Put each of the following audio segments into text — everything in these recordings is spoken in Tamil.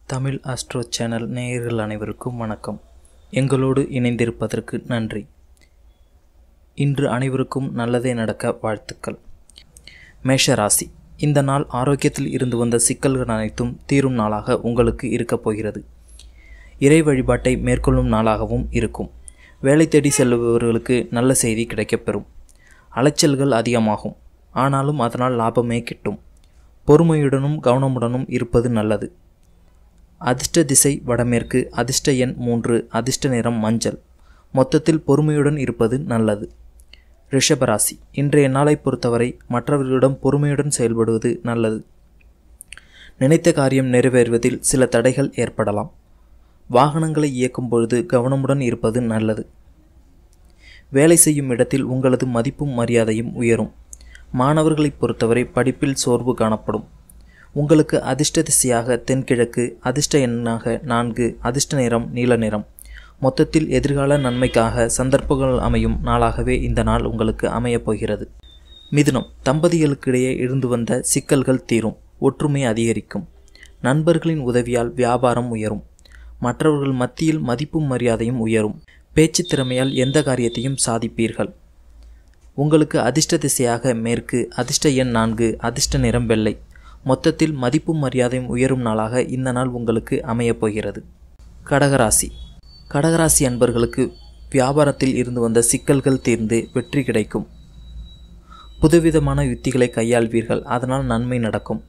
தமிழ் ஆஸ்ட்ரோ சேனல் நேயர்கள் அனைவருக்கும் வணக்கம். எங்களோடு இணைந்திருப்பதற்கு நன்றி. இன்று அனைவருக்கும் நல்லதே நடக்க வாழ்த்துக்கள். மேஷராசி, இந்த நாள் ஆரோக்கியத்தில் இருந்து வந்த சிக்கல்கள் அனைத்தும் தீரும் நாளாக உங்களுக்கு இருக்கப் போகிறது. இறை வழிபாட்டை மேற்கொள்ளும் நாளாகவும் இருக்கும். வேலை தேடி செல்பவர்களுக்கு நல்ல செய்தி கிடைக்கப்பெறும். அலைச்சல்கள் அதிகமாகும், ஆனாலும் அதனால் லாபமே கிட்டும். பொறுமையுடனும் கவனமுடனும் இருப்பது நல்லது. அதிர்ஷ்ட திசை வடமேற்கு, அதிர்ஷ்ட எண் 3, அதிர்ஷ்ட நிறம் மஞ்சள். மொத்தத்தில் பொறுமையுடன் இருப்பது நல்லது. ரிஷபராசி, இன்றைய நாளை பொறுத்தவரை மற்றவர்களிடம் பொறுமையுடன் செயல்படுவது நல்லது. நினைத்த காரியம் நிறைவேறுவதில் சில தடைகள் ஏற்படலாம். வாகனங்களை இயக்கும் பொழுது கவனமுடன் இருப்பது நல்லது. வேலை செய்யும் இடத்தில் உங்களது மதிப்பும் மரியாதையும் உயரும். மாணவர்களை பொறுத்தவரை படிப்பில் சோர்வு காணப்படும். உங்களுக்கு அதிர்ஷ்ட திசையாக தென்கிழக்கு, அதிர்ஷ்ட எண்ணாக 4, அதிர்ஷ்ட நிறம் நீல நிறம். மொத்தத்தில் எதிர்கால நன்மைக்காக சந்தர்ப்பங்கள் அமையும் நாளாகவே இந்த நாள் உங்களுக்கு அமையப் போகிறது. மிதுனம், தம்பதிகளுக்கிடையே இருந்து வந்த சிக்கல்கள் தீரும். ஒற்றுமை அதிகரிக்கும். நண்பர்களின் உதவியால் வியாபாரம் உயரும். மற்றவர்கள் மத்தியில் மதிப்பும் மரியாதையும் உயரும். பேச்சு திறமையால் எந்த காரியத்தையும் சாதிப்பீர்கள். உங்களுக்கு அதிர்ஷ்ட திசையாக மேற்கு, அதிர்ஷ்ட எண் 4, அதிர்ஷ்ட நிறம் வெள்ளை. மொத்தத்தில் மதிப்பும் மரியாதையும் உயரும் நாளாக இந்த நாள் உங்களுக்கு அமையப் போகிறது. கடகராசி, கடகராசி அன்பர்களுக்கு வியாபாரத்தில் இருந்து வந்த சிக்கல்கள் தீர்ந்து வெற்றி கிடைக்கும். புதுவிதமான யுத்திகளை கையாள்வீர்கள், அதனால் நன்மை நடக்கும்.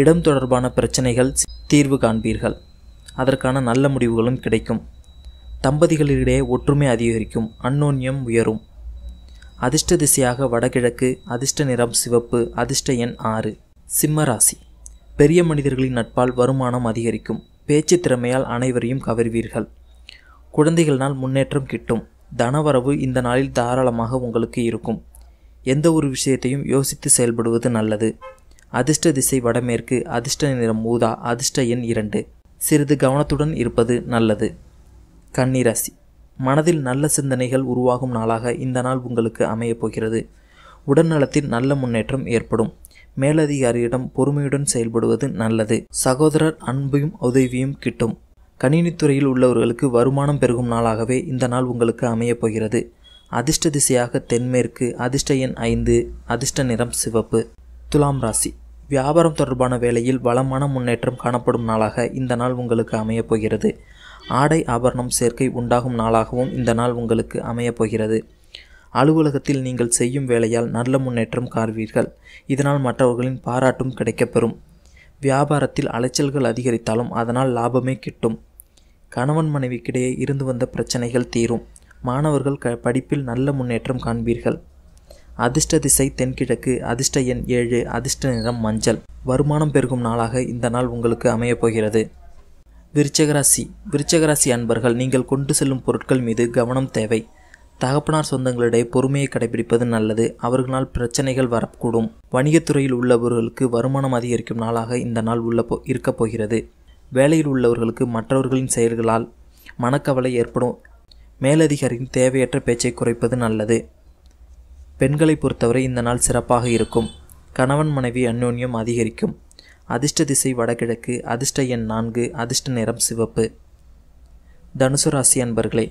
இடம் தொடர்பான பிரச்சனைகள் தீர்வு காண்பீர்கள், அதற்கான நல்ல முடிவுகளும் கிடைக்கும். தம்பதிகளிடையே ஒற்றுமை அதிகரிக்கும், அந்யோன்யம் உயரும். அதிர்ஷ்ட திசையாக வடகிழக்கு, அதிர்ஷ்ட நிறம் சிவப்பு, அதிர்ஷ்ட எண் 6. சிம்மராசி, பெரிய மனிதர்களின் நட்பால் வருமானம் அதிகரிக்கும். பேச்சு திறமையால் அனைவரையும் கவர்வீர்கள். குழந்தைகளினால் முன்னேற்றம் கிட்டும். தனவரவு இந்த நாளில் தாராளமாக உங்களுக்கு இருக்கும். எந்த ஒரு விஷயத்தையும் யோசித்து செயல்படுவது நல்லது. அதிர்ஷ்ட திசை வடமேற்கு, அதிர்ஷ்ட நிறம் ஊதா, அதிர்ஷ்ட எண் 2. சிறிது கவனத்துடன் இருப்பது நல்லது. கன்னிராசி, மனதில் நல்ல சிந்தனைகள் உருவாகும் நாளாக இந்த நாள் உங்களுக்கு அமையப் போகிறது. உடல்நலத்தில் நல்ல முன்னேற்றம் ஏற்படும். மேலதிகாரியிடம் பொறுமையுடன் செயல்படுவது நல்லது. சகோதரர் அன்பையும் உதவியும் கிட்டும். கணினித்துறையில் உள்ளவர்களுக்கு வருமானம் பெருகும் நாளாகவே இந்த நாள் உங்களுக்கு அமையப் போகிறது. அதிர்ஷ்ட திசையாக தென்மேற்கு, அதிர்ஷ்ட எண் 5, அதிர்ஷ்ட நிறம் சிவப்பு. துலாம் ராசி, வியாபாரம் தொடர்பான வேலையில் வளமான முன்னேற்றம் காணப்படும் நாளாக இந்த நாள் உங்களுக்கு அமையப் போகிறது. ஆடை ஆபரணம் சேர்க்கை உண்டாகும் நாளாகவும் இந்த நாள் உங்களுக்கு அமையப் போகிறது. அலுவலகத்தில் நீங்கள் செய்யும் வேலையால் நல்ல முன்னேற்றம் காண்பீர்கள். இதனால் மற்றவர்களின் பாராட்டும் கிடைக்கப்பெறும். வியாபாரத்தில் அலைச்சல்கள் அதிகரித்தாலும் அதனால் லாபமே கிட்டும். கணவன் மனைவிக்கிடையே இருந்து வந்த பிரச்சனைகள் தீரும். மாணவர்கள் படிப்பில் நல்ல முன்னேற்றம் காண்பீர்கள். அதிர்ஷ்ட திசை தென்கிழக்கு, அதிர்ஷ்ட எண் 7, அதிர்ஷ்ட நிறம் மஞ்சள். வருமானம் பெருகும் நாளாக இந்த நாள் உங்களுக்கு அமையப் போகிறது. விருச்சிகராசி, விருச்சிகராசி அன்பர்கள் நீங்கள் கொண்டு செல்லும் பொருட்கள் மீது கவனம் தேவை. தகப்பனார் சொந்தங்களிடையே பொறுமையை கடைபிடிப்பது நல்லது. அவர்களால் பிரச்சனைகள் வரக்கூடும். வணிகத்துறையில் உள்ளவர்களுக்கு வருமானம் அதிகரிக்கும் நாளாக இந்த நாள் இருக்கப் போகிறது. வேலையில் உள்ளவர்களுக்கு மற்றவர்களின் செயல்களால் மனக்கவலை ஏற்படும். மேலதிகாரியின் தேவையற்ற பேச்சை குறைப்பது நல்லது. பெண்களை பொறுத்தவரை இந்த நாள் சிறப்பாக இருக்கும். கணவன் மனைவி அந்யோன்யம் அதிகரிக்கும். அதிர்ஷ்ட திசை வடகிழக்கு, அதிர்ஷ்ட எண் 4, அதிர்ஷ்ட நிறம் சிவப்பு. தனுசு ராசி அன்பர்களே,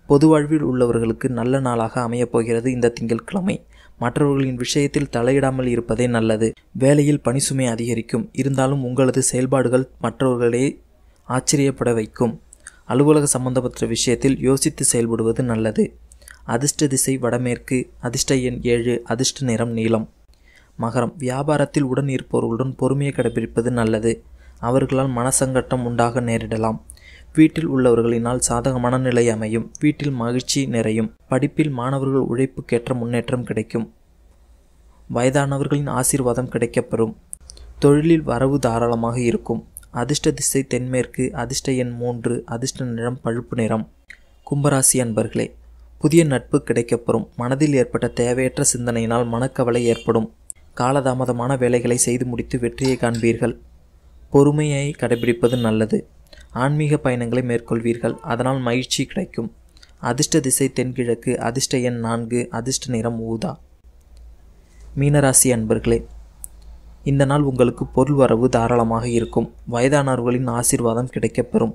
பொது வாழ்வில் உள்ளவர்களுக்கு நல்ல நாளாக அமையப் போகிறது இந்த திங்கட்கிழமை. மற்றவர்களின் விஷயத்தில் தலையிடாமல் இருப்பதே நல்லது. வேலையில் பணிசுமை அதிகரிக்கும். இருந்தாலும் உங்களது செயல்பாடுகள் மற்றவர்களே ஆச்சரியப்பட வைக்கும். அலுவலக சம்பந்தப்பட்ட விஷயத்தில் யோசித்து செயல்படுவது நல்லது. அதிர்ஷ்ட திசை வடமேற்கு, அதிர்ஷ்ட எண் 7, அதிர்ஷ்ட நிறம் நீலம். மகரம், வியாபாரத்தில் உடன் இருப்பவர்களுடன் பொறுமையை கடைபிடிப்பது நல்லது. அவர்களால் மனசங்கட்டம் உண்டாக நேரிடலாம். வீட்டில் உள்ளவர்களினால் சாதகமான நிலை அமையும். வீட்டில் மகிழ்ச்சி நிறையும். படிப்பில் மாணவர்கள் உழைப்புக்கேற்ற முன்னேற்றம் கிடைக்கும். வயதானவர்களின் ஆசீர்வாதம் கிடைக்கப்பெறும். தொழிலில் வரவு தாராளமாக இருக்கும். அதிர்ஷ்ட திசை தென்மேற்கு, அதிர்ஷ்ட எண் 3, அதிர்ஷ்ட நிறம் பழுப்பு நிறம். கும்பராசி அன்பர்களே, புதிய நட்பு கிடைக்கப்பெறும். மனதில் ஏற்பட்ட தேவையற்ற சிந்தனையினால் மனக்கவலை ஏற்படும். காலதாமதமான வேலைகளை செய்து முடித்து வெற்றியை காண்பீர்கள். பொறுமையை கடைபிடிப்பது நல்லது. ஆன்மீக பயணங்களை மேற்கொள்வீர்கள், அதனால் மகிழ்ச்சி கிடைக்கும். அதிர்ஷ்ட திசை தென்கிழக்கு, அதிர்ஷ்ட எண் 4, அதிர்ஷ்ட நிறம் ஊதா. மீனராசி அன்பர்களே, இந்த நாள் உங்களுக்கு பொருள் வரவு தாராளமாக இருக்கும். வயதானவர்களின் ஆசீர்வாதம் கிடைக்கப்பெறும்.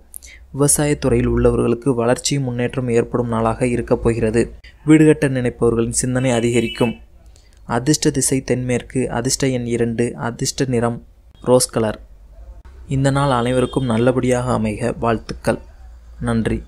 விவசாயத்துறையில் உள்ளவர்களுக்கு வளர்ச்சியும் முன்னேற்றம் ஏற்படும் நாளாக இருக்கப் போகிறது. வீடு கட்ட நினைப்பவர்களின் சிந்தனை அதிகரிக்கும். அதிர்ஷ்ட திசை தென்மேற்கு. அதிர்ஷ்ட எண் 2. அதிர்ஷ்ட நிறம் ரோஸ் கலர். இந்த நாள் அனைவருக்கும் நல்லபடியாக அமைக வாழ்த்துக்கள். நன்றி.